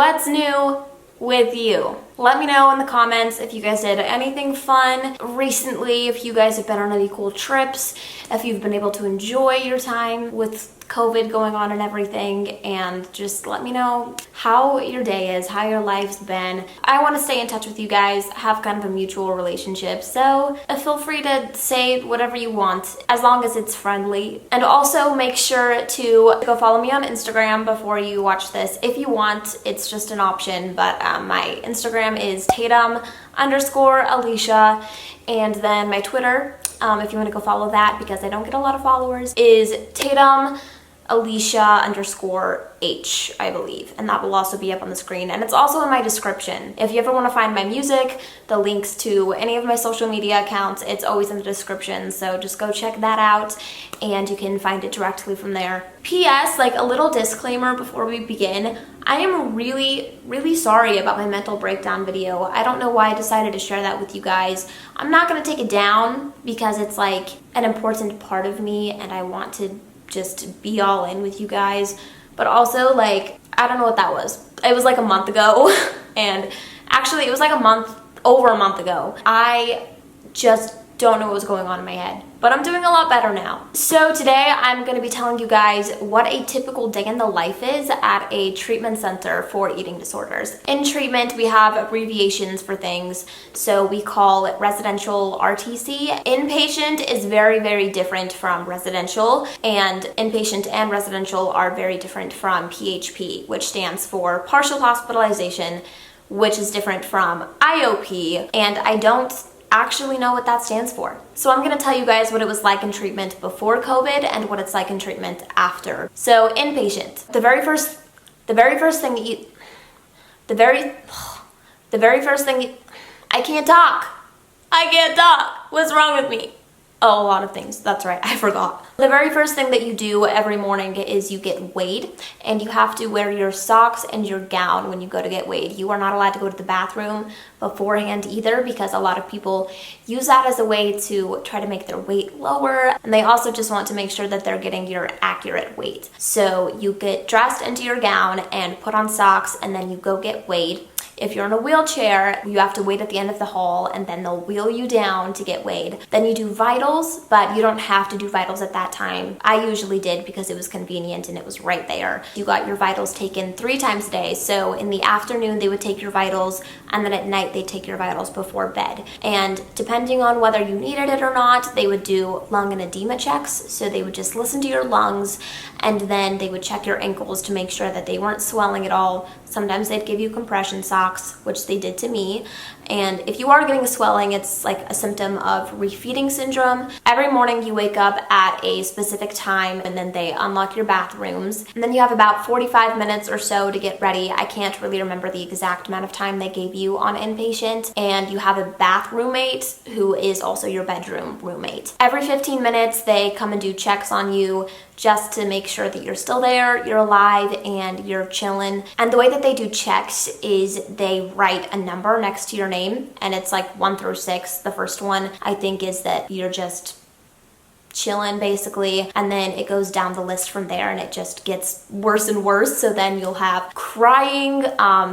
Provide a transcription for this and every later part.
what's new with you? Let me know in the comments if you guys did anything fun recently, if you guys have been on any cool trips, if you've been able to enjoy your time with COVID going on and everything, and just let me know how your day is, how your life's been. I want to stay in touch with you guys, have kind of a mutual relationship, so feel free to say whatever you want as long as it's friendly. And also make sure to go follow me on Instagram before you watch this if you want. It's just an option, but my Instagram is Tatum_Elisha, and then my Twitter, if you want to go follow that because I don't get a lot of followers, is Tatum Elisha_H, I believe, and that will also be up on the screen, and it's also in my description. If you ever want to find my music, the links to any of my social media accounts, it's always in the description, so just go check that out and you can find it directly from there. P.S. like a little disclaimer before we begin, I am really sorry about my mental breakdown video. I don't know why I decided to share that with you guys. I'm not going to take it down because it's like an important part of me and I want to just be all in with you guys, but also like I don't know what that was. It was like a month ago and actually it was like over a month ago. I just don't know what was going on in my head, but I'm doing a lot better now. So today I'm going to be telling you guys what a typical day in the life is at a treatment center for eating disorders. In treatment, we have abbreviations for things, so we call it residential RTC. Inpatient is very different from residential, and inpatient and residential are very different from PHP, which stands for partial hospitalization, which is different from IOP, and I don't actually know what that stands for. So I'm gonna tell you guys what it was like in treatment before COVID and what it's like in treatment after. So inpatient, the very first thing I can't talk. What's wrong with me? Oh, a lot of things. That's right, I forgot. The very first thing that you do every morning is you get weighed, and you have to wear your socks and your gown when you go to get weighed. You are not allowed to go to the bathroom beforehand either, because a lot of people use that as a way to try to make their weight lower, and they also just want to make sure that they're getting your accurate weight. So you get dressed into your gown and put on socks, and then you go get weighed. If you're in a wheelchair, you have to wait at the end of the hall and then they'll wheel you down to get weighed. Then you do vitals, but you don't have to do vitals at that time. I usually did because it was convenient and it was right there. You got your vitals taken 3 times a day. So in the afternoon, they would take your vitals, and then at night, they'd take your vitals before bed. And depending on whether you needed it or not, they would do lung and edema checks. So they would just listen to your lungs, and then they would check your ankles to make sure that they weren't swelling at all. Sometimes they'd give you compression socks, which they did to me. And if you are getting swelling, it's like a symptom of refeeding syndrome. Every morning you wake up at a specific time, and then they unlock your bathrooms. And then you have about 45 minutes or so to get ready. I can't really remember the exact amount of time they gave you on inpatient. And you have a bath roommate who is also your bedroom roommate. Every 15 minutes, they come and do checks on you just to make sure that you're still there, you're alive, and you're chilling. And the way that they do checks is they write a number next to your name, and it's like 1 through 6. The first one, I think, is that you're just chilling basically, and then it goes down the list from there, and it just gets worse and worse. So then you'll have crying,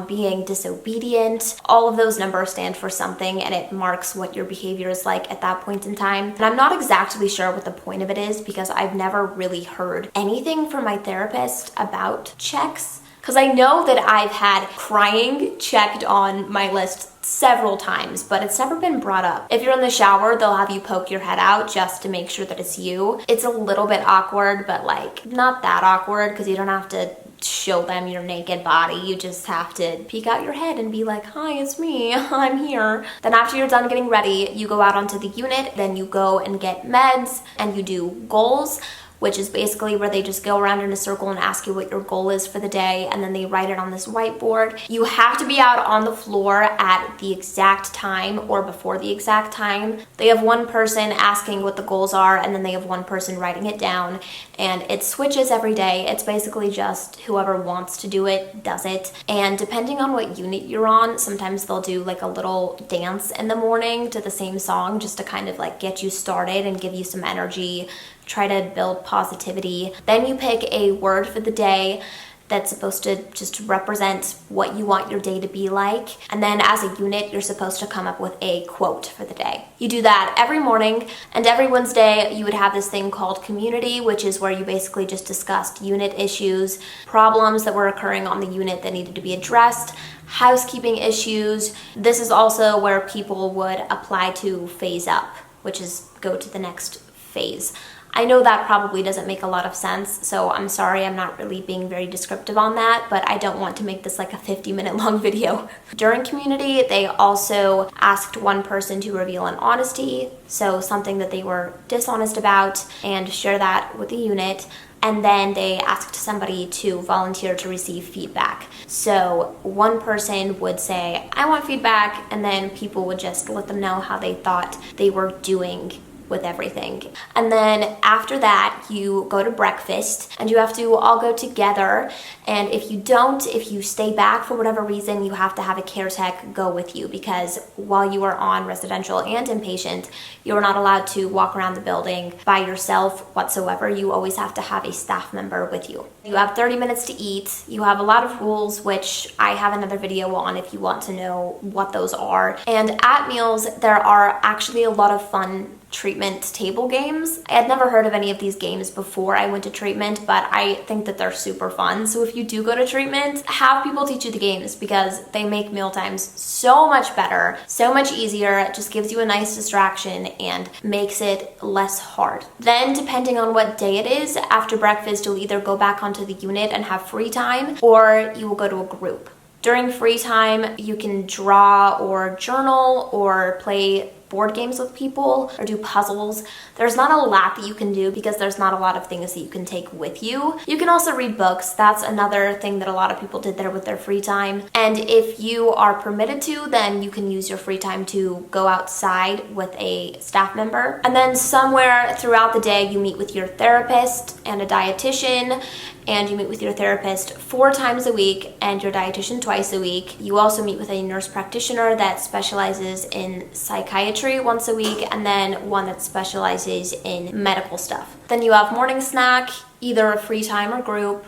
being disobedient. All of those numbers stand for something, and it marks what your behavior is like at that point in time. And I'm not exactly sure what the point of it is because I've never really heard anything from my therapist about checks, because I know that I've had crying checked on my list several times, but it's never been brought up. If you're in the shower, they'll have you poke your head out just to make sure that it's you. It's a little bit awkward, but like not that awkward because you don't have to show them your naked body. You just have to peek out your head and be like, hi, it's me, I'm here. Then after you're done getting ready, you go out onto the unit, then you go and get meds, and you do goals, which is basically where they just go around in a circle and ask you what your goal is for the day, and then they write it on this whiteboard. You have to be out on the floor at the exact time or before the exact time. They have one person asking what the goals are, and then they have one person writing it down, and it switches every day. It's basically just whoever wants to do it does it. And depending on what unit you're on, sometimes they'll do like a little dance in the morning to the same song just to kind of like get you started and give you some energy, try to build positivity. Then you pick a word for the day, that's supposed to just represent what you want your day to be like. And then as a unit, you're supposed to come up with a quote for the day. You do that every morning, and every Wednesday you would have this thing called community, which is where you basically just discussed unit issues, problems that were occurring on the unit that needed to be addressed, housekeeping issues. This is also where people would apply to phase up, which is go to the next phase. I know that probably doesn't make a lot of sense, so I'm sorry I'm not really being very descriptive on that, but I don't want to make this like a 50-minute long video. During community, they also asked one person to reveal an honesty, so something that they were dishonest about, and share that with the unit. And then they asked somebody to volunteer to receive feedback. So one person would say, I want feedback, and then people would just let them know how they thought they were doing with everything. And then after that, you go to breakfast and you have to all go together. And if you stay back for whatever reason, you have to have a care tech go with you, because while you are on residential and inpatient, you're not allowed to walk around the building by yourself whatsoever. You always have to have a staff member with you. You have 30 minutes to eat. You have a lot of rules, which I have another video on if you want to know what those are. And at meals, there are actually a lot of fun treatment table games. I had never heard of any of these games before I went to treatment, but I think that they're super fun. So if you do go to treatment, have people teach you the games, because they make meal times so much better, so much easier. It just gives you a nice distraction and makes it less hard. Then, depending on what day it is, after breakfast, you'll either go back onto the unit and have free time, or you will go to a group. During free time, you can draw or journal or play board games with people or do puzzles. There's not a lot that you can do because there's not a lot of things that you can take with you. You can also read books. That's another thing that a lot of people did there with their free time. And if you are permitted to, then you can use your free time to go outside with a staff member. And then somewhere throughout the day, you meet with your therapist and a dietitian, and you meet with your therapist 4 times a week and your dietitian twice a week. You also meet with a nurse practitioner that specializes in psychiatry once a week, and then one that specializes in medical stuff. Then you have morning snack, either a free time or group,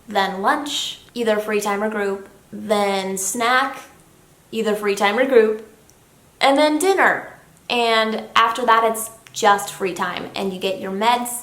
then lunch, either free time or group, then snack, either free time or group, and then dinner. And after that, it's just free time, and you get your meds.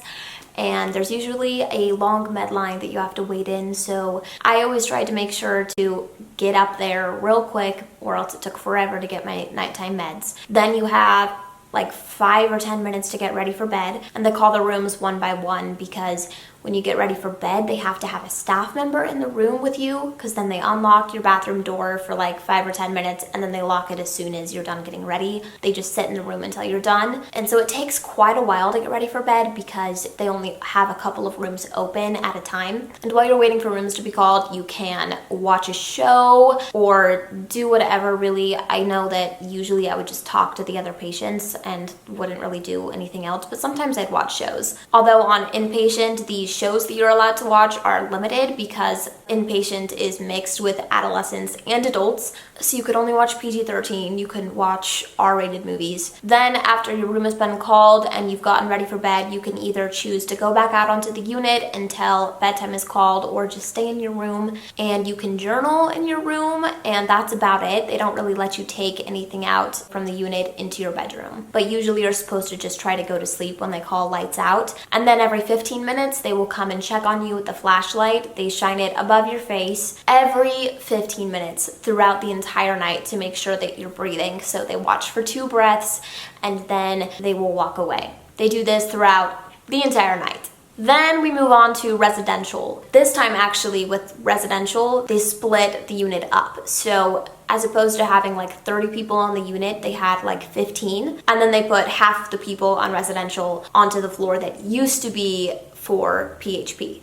And there's usually a long med line that you have to wait in, so I always tried to make sure to get up there real quick, or else it took forever to get my nighttime meds. Then you have like 5 or 10 minutes to get ready for bed, and they call the rooms one by one, because when you get ready for bed, they have to have a staff member in the room with you, because then they unlock your bathroom door for like 5 or 10 minutes, and then they lock it as soon as you're done getting ready. They just sit in the room until you're done. And so it takes quite a while to get ready for bed, because they only have a couple of rooms open at a time. And while you're waiting for rooms to be called, you can watch a show or do whatever, really. I know that usually I would just talk to the other patients and wouldn't really do anything else, but sometimes I'd watch shows. Although on inpatient, the shows that you're allowed to watch are limited, because inpatient is mixed with adolescents and adults, so you could only watch PG-13. You couldn't watch R-rated movies. Then after your room has been called and you've gotten ready for bed, you can either choose to go back out onto the unit until bedtime is called, or just stay in your room, and you can journal in your room, and that's about it. They don't really let you take anything out from the unit into your bedroom, but usually you're supposed to just try to go to sleep when they call lights out. And then every 15 minutes they will come and check on you with the flashlight. They shine it above your face every 15 minutes throughout the entire night to make sure that you're breathing. So they watch for 2 breaths, and then they will walk away. They do this throughout the entire night. Then we move on to residential. This time, actually, with residential, they split the unit up. So as opposed to having like 30 people on the unit, they had like 15. And then they put half the people on residential onto the floor that used to be for PHP.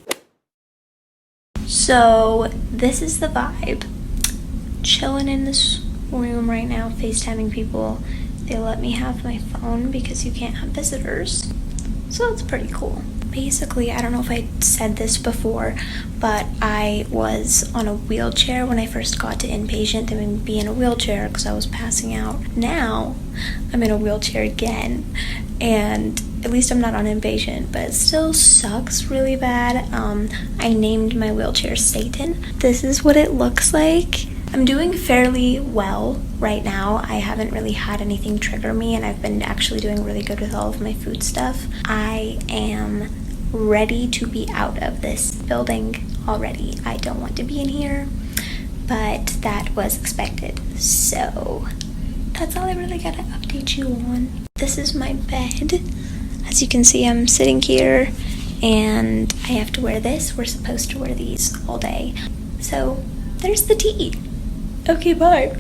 So this is the vibe. Chilling in this room right now, FaceTiming people. They let me have my phone because you can't have visitors. So that's pretty cool. Basically, I don't know if I said this before, but I was on a wheelchair when I first got to inpatient. They made me be in a wheelchair because I was passing out. Now, I'm in a wheelchair again, and At least I'm not on inpatient, but it still sucks really bad. I named my wheelchair Satan. This is what it looks like. I'm doing fairly well right now. I haven't really had anything trigger me, and I've been actually doing really good with all of my food stuff. I am ready to be out of this building already. I don't want to be in here, but that was expected. So that's all I really gotta update you on. This is my bed. As you can see, I'm sitting here and I have to wear this. We're supposed to wear these all day. So there's the tea. Okay, bye.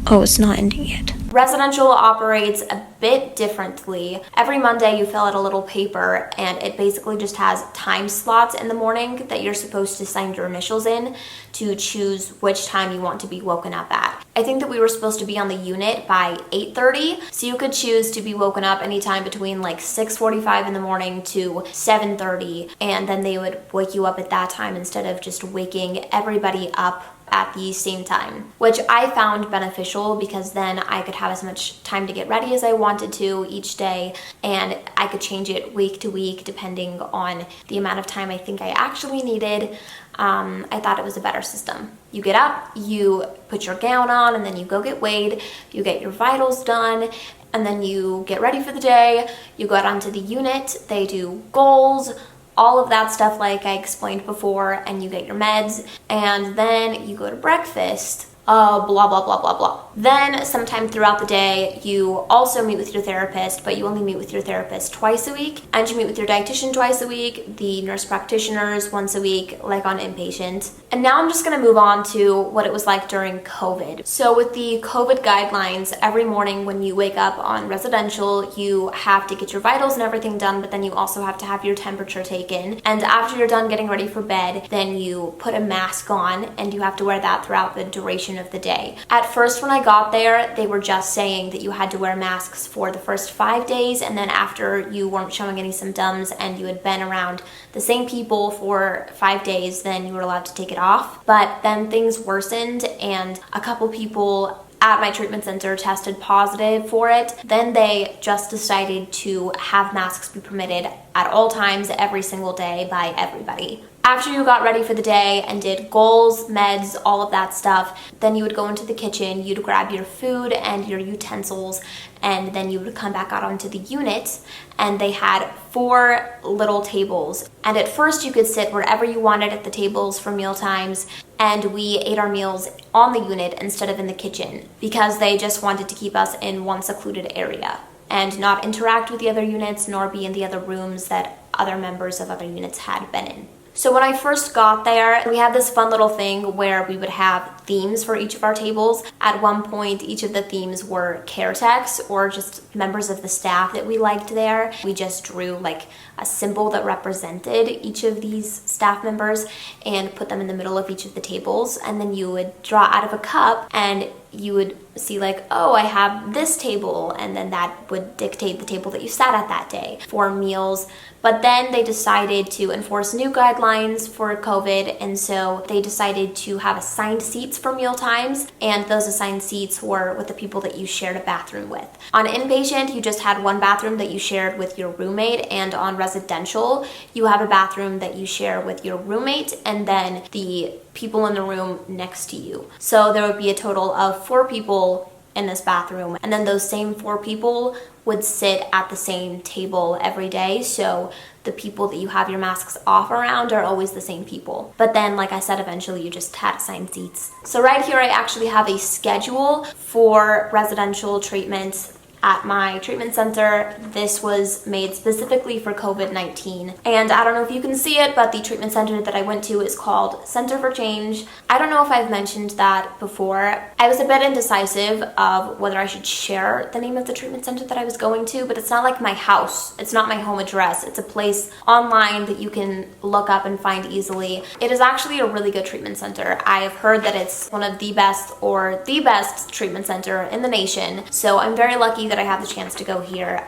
Oh, it's not ending yet. Residential operates a bit differently. Every Monday you fill out a little paper and it basically just has time slots in the morning that you're supposed to sign your initials in to choose which time you want to be woken up at. I think that we were supposed to be on the unit by 8:30, so you could choose to be woken up anytime between like 6:45 in the morning to 7:30, and then they would wake you up at that time instead of just waking everybody up at the same time, which I found beneficial because then I could have as much time to get ready as I wanted to each day, and I could change it week to week depending on the amount of time I think I actually needed. I thought it was a better system. You get up, you put your gown on, and then you go get weighed, you get your vitals done, and then you get ready for the day, you go out onto the unit, they do goals, all of that stuff like I explained before, and you get your meds, and then you go to breakfast. Blah, blah, blah, blah, blah. Then sometime throughout the day, you also meet with your therapist, but you only meet with your therapist twice a week, and you meet with your dietitian twice a week, the nurse practitioners once a week, like on inpatient. And now I'm just gonna move on to what it was like during COVID. So with the COVID guidelines, every morning when you wake up on residential, you have to get your vitals and everything done, but then you also have to have your temperature taken. And after you're done getting ready for bed, then you put a mask on, and you have to wear that throughout the duration of the day. At first, when I got there, they were just saying that you had to wear masks for the first 5 days, and then after you weren't showing any symptoms and you had been around the same people for 5 days, then you were allowed to take it off. But then things worsened, and a couple people at my treatment center tested positive for it. Then they just decided to have masks be permitted at all times, every single day, by everybody. After you got ready for the day and did goals, meds, all of that stuff, then you would go into the kitchen, you'd grab your food and your utensils, and then you would come back out onto the unit, and they had 4 little tables. And at first you could sit wherever you wanted at the tables for meal times, and we ate our meals on the unit instead of in the kitchen because they just wanted to keep us in one secluded area and not interact with the other units nor be in the other rooms that other members of other units had been in. So when I first got there, we had this fun little thing where we would have themes for each of our tables. At one point, each of the themes were care techs or just members of the staff that we liked there. We just drew like a symbol that represented each of these staff members and put them in the middle of each of the tables. And then you would draw out of a cup and you would see like, oh, I have this table, and then that would dictate the table that you sat at that day for meals. But then they decided to enforce new guidelines for COVID, and so they decided to have assigned seats for meal times, and those assigned seats were with the people that you shared a bathroom with. On inpatient, you just had one bathroom that you shared with your roommate, and on residential, you have a bathroom that you share with your roommate and then the people in the room next to you. So there would be a total of 4 people in this bathroom, and then those same 4 people would sit at the same table every day. So the people that you have your masks off around are always the same people. But then, like I said, eventually you just had assigned seats. So right here I actually have a schedule for residential treatments at my treatment center. This was made specifically for COVID-19. And I don't know if you can see it, but the treatment center that I went to is called Center for Change. I don't know if I've mentioned that before. I was a bit indecisive of whether I should share the name of the treatment center that I was going to, but it's not like my house. It's not my home address. It's a place online that you can look up and find easily. It is actually a really good treatment center. I have heard that it's one of the best or the best treatment center in the nation. So I'm very lucky that I have the chance to go here.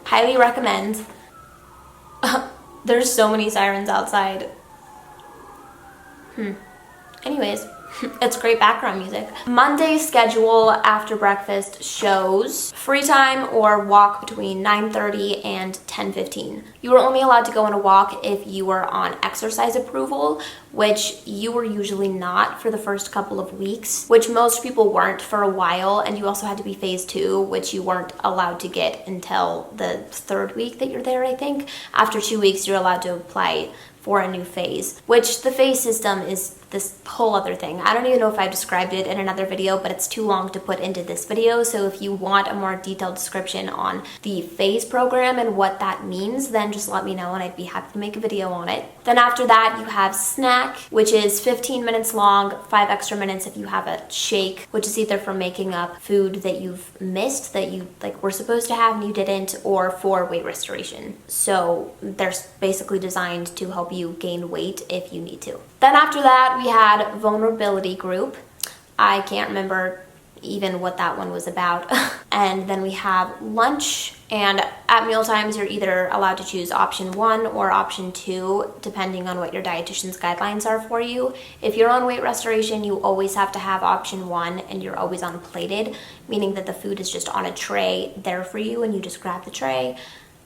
Highly recommend. There's so many sirens outside. Anyways, It's great background music. Monday's schedule after breakfast shows free time or walk between 9:30 and 10:15. You were only allowed to go on a walk if you were on exercise approval, which you were usually not for the first couple of weeks, which most people weren't for a while, and you also had to be phase 2, which you weren't allowed to get until the 3rd week that you're there, I think. After 2 weeks, you're allowed to apply for a new phase, which the phase system is this whole other thing. I don't even know if I described it in another video, but it's too long to put into this video. So if you want a more detailed description on the phase program and what that means, then just let me know and I'd be happy to make a video on it. Then after that, you have snack, which is 15 minutes long, 5 extra minutes if you have a shake, which is either for making up food that you've missed that you were supposed to have and you didn't, or for weight restoration. So they're basically designed to help you gain weight if you need to. Then after that, we had vulnerability group. I can't remember even what that one was about. And then we have lunch, and at meal times you're either allowed to choose option 1 or option 2 depending on what your dietitian's guidelines are for you. If you're on weight restoration, you always have to have option 1 and you're always on plated, meaning that the food is just on a tray there for you and you just grab the tray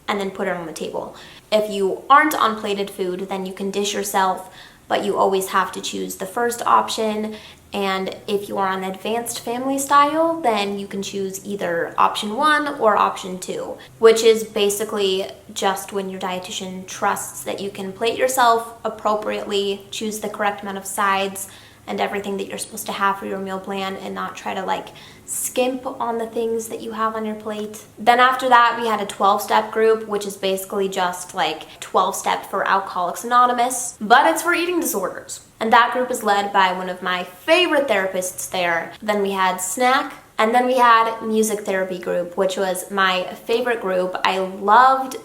and then put it on the table. If you aren't on plated food, then you can dish yourself, but you always have to choose the first option. And if you are on advanced family style, then you can choose either option 1 or option 2, which is basically just when your dietitian trusts that you can plate yourself appropriately, choose the correct amount of sides and everything that you're supposed to have for your meal plan, and not try to skimp on the things that you have on your plate. Then after that, we had a 12-step group, which is basically just 12-step for Alcoholics Anonymous, but it's for eating disorders. And that group is led by one of my favorite therapists there. Then we had snack, and then we had music therapy group, which was my favorite group. I loved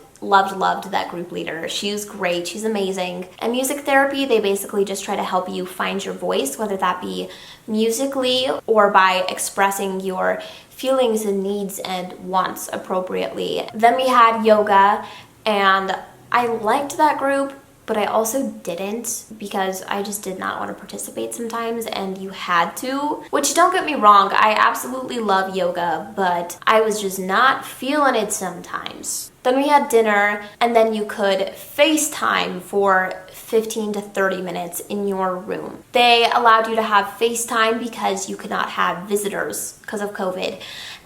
that group leader. She was great. She's amazing. And music therapy, they basically just try to help you find your voice, whether that be musically or by expressing your feelings and needs and wants appropriately. Then we had yoga, and I liked that group, but I also didn't because I just did not want to participate sometimes, and you had to, which, don't get me wrong, I absolutely love yoga, but I was just not feeling it sometimes. Then we had dinner, and then you could FaceTime for 15 to 30 minutes in your room. They allowed you to have FaceTime because you could not have visitors because of COVID.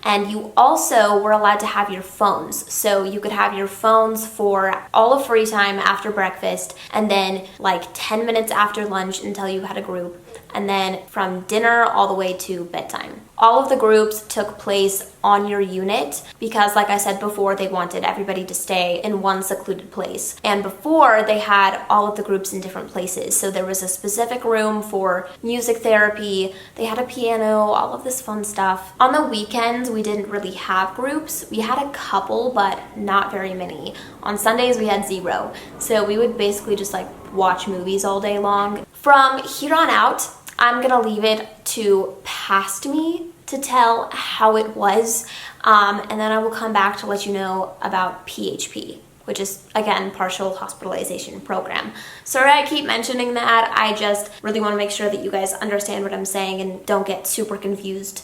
And you also were allowed to have your phones. So you could have your phones for all of free time after breakfast, and then 10 minutes after lunch until you had a group, and then from dinner all the way to bedtime. All of the groups took place on your unit because, like I said before, they wanted everybody to stay in one secluded place. And before, they had all of the groups in different places. So there was a specific room for music therapy, they had a piano, all of this fun stuff. On the weekends, we didn't really have groups. We had a couple, but not very many. On Sundays, we had 0. So we would basically just watch movies all day long. From here on out, I'm gonna leave it to past me to tell how it was, and then I will come back to let you know about PHP, which is, again, partial hospitalization program. Sorry I keep mentioning that. I just really want to make sure that you guys understand what I'm saying and don't get super confused.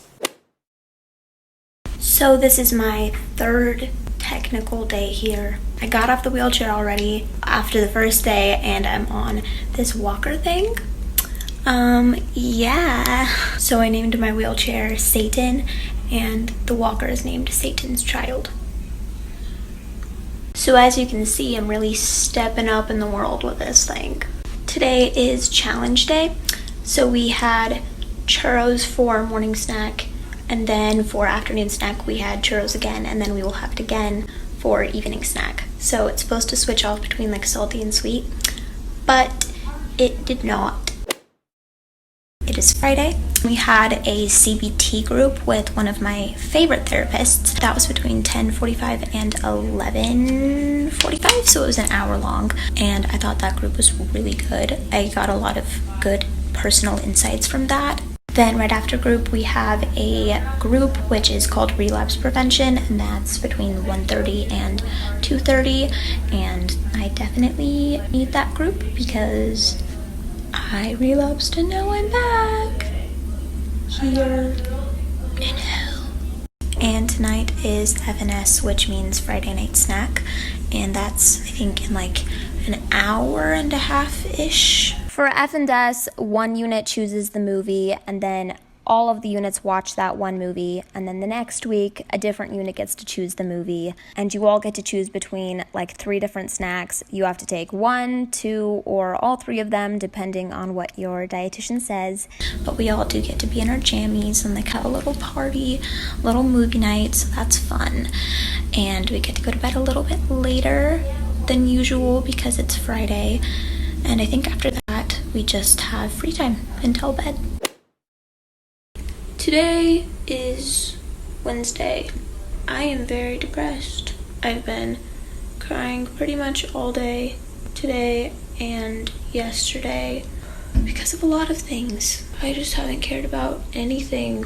So this is my 3rd technical day here. I got off the wheelchair already after the first day, and I'm on this walker thing. Yeah. So I named my wheelchair Satan, and the walker is named Satan's Child. So as you can see, I'm really stepping up in the world with this thing. Today is challenge day. So we had churros for morning snack, and then for afternoon snack we had churros again, and then we will have it again for evening snack. So it's supposed to switch off between salty and sweet, but it did not. It is Friday. We had a CBT group with one of my favorite therapists. That was between 10:45 and 11:45, so it was an hour long, and I thought that group was really good. I got a lot of good personal insights from that. Then right after group, we have a group which is called Relapse Prevention, and that's between 1:30 and 2:30, and I definitely need that group because I relapsed and now I'm back here in hell. And tonight is FNS, which means Friday night snack, and that's, I think, in like an hour and a half-ish. For F&S, one unit chooses the movie, and then all of the units watch that one movie, and then the next week, a different unit gets to choose the movie, and you all get to choose between like 3 different snacks. You have to take 1, 2, or all 3 of them, depending on what your dietitian says. But we all do get to be in our jammies and like have a little party, a little movie night, so that's fun. And we get to go to bed a little bit later than usual because it's Friday, and I think after that, we just have free time until bed. Today is Wednesday. I am very depressed. I've been crying pretty much all day today and yesterday because of a lot of things. I just haven't cared about anything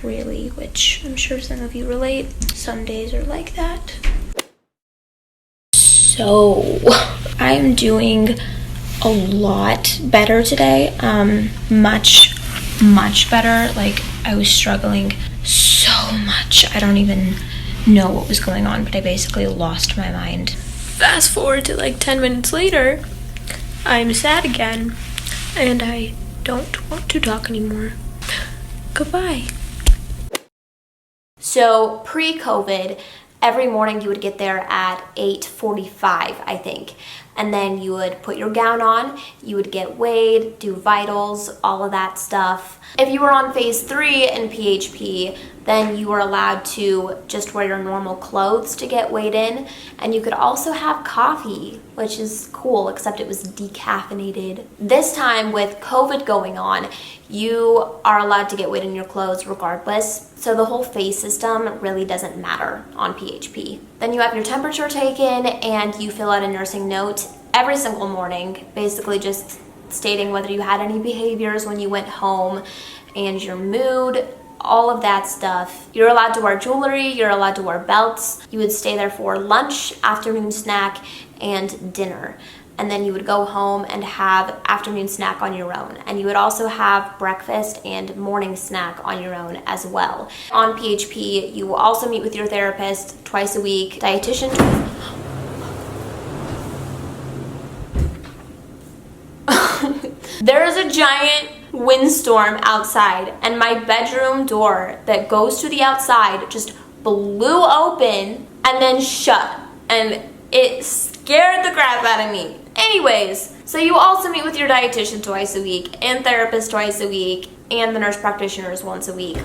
really, which I'm sure some of you relate. Some days are like that. So I'm doing a lot better today. Much better. Like, I was struggling so much. I don't even know what was going on, but I basically lost my mind. Fast forward to like 10 minutes later, I'm sad again, and I don't want to talk anymore. Goodbye. So pre-COVID, every morning you would get there at 8:45, I think. And then you would put your gown on, you would get weighed, do vitals, all of that stuff. If you were on phase 3 in PHP, then you were allowed to just wear your normal clothes to get weighed in. And you could also have coffee, which is cool, except it was decaffeinated. This time with COVID going on, you are allowed to get weighed in your clothes regardless. So the whole phase system really doesn't matter on PHP. Then you have your temperature taken and you fill out a nursing note every single morning, basically just stating whether you had any behaviors when you went home and your mood, all of that stuff. You're allowed to wear jewelry, you're allowed to wear belts. You would stay there for lunch, afternoon snack, and dinner. And then you would go home and have afternoon snack on your own. And you would also have breakfast and morning snack on your own as well. On PHP, you will also meet with your therapist twice a week, dietitian. There is a giant windstorm outside, and my bedroom door that goes to the outside just blew open and then shut, and it scared the crap out of me. Anyways, so you also meet with your dietitian twice a week, and therapist twice a week, and the nurse practitioners once a week.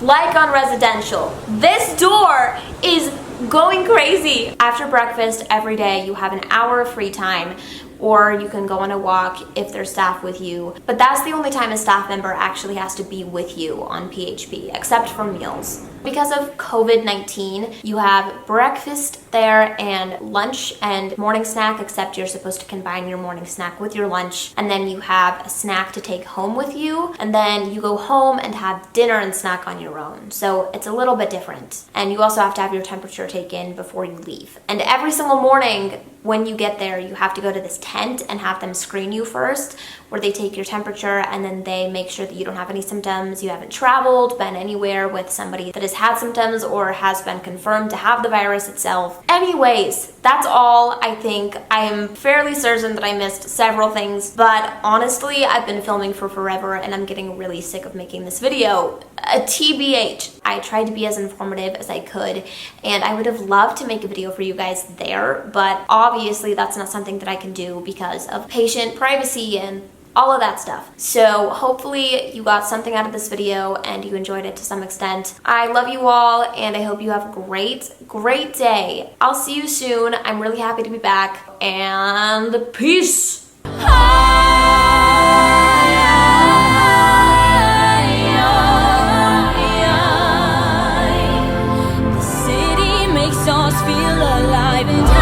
Like on residential, this door is going crazy. After breakfast every day, you have an hour of free time, or you can go on a walk if there's staff with you. But that's the only time a staff member actually has to be with you on PHP, except for meals. Because of COVID-19, you have breakfast there and lunch and morning snack, except you're supposed to combine your morning snack with your lunch. And then you have a snack to take home with you. And then you go home and have dinner and snack on your own. So it's a little bit different. And you also have to have your temperature taken before you leave. And every single morning when you get there, you have to go to this tent and have them screen you first, where they take your temperature and then they make sure that you don't have any symptoms, you haven't traveled, been anywhere with somebody that has had symptoms or has been confirmed to have the virus itself. Anyways, that's all. I think I am fairly certain that I missed several things, but honestly, I've been filming for forever and I'm getting really sick of making this video. A TBH. I tried to be as informative as I could, and I would have loved to make a video for you guys there, but obviously that's not something that I can do because of patient privacy and all of that stuff. So hopefully you got something out of this video and you enjoyed it to some extent. I love you all and I hope you have a great day. I'll see you soon. I'm really happy to be back, and peace. The city makes us feel alive and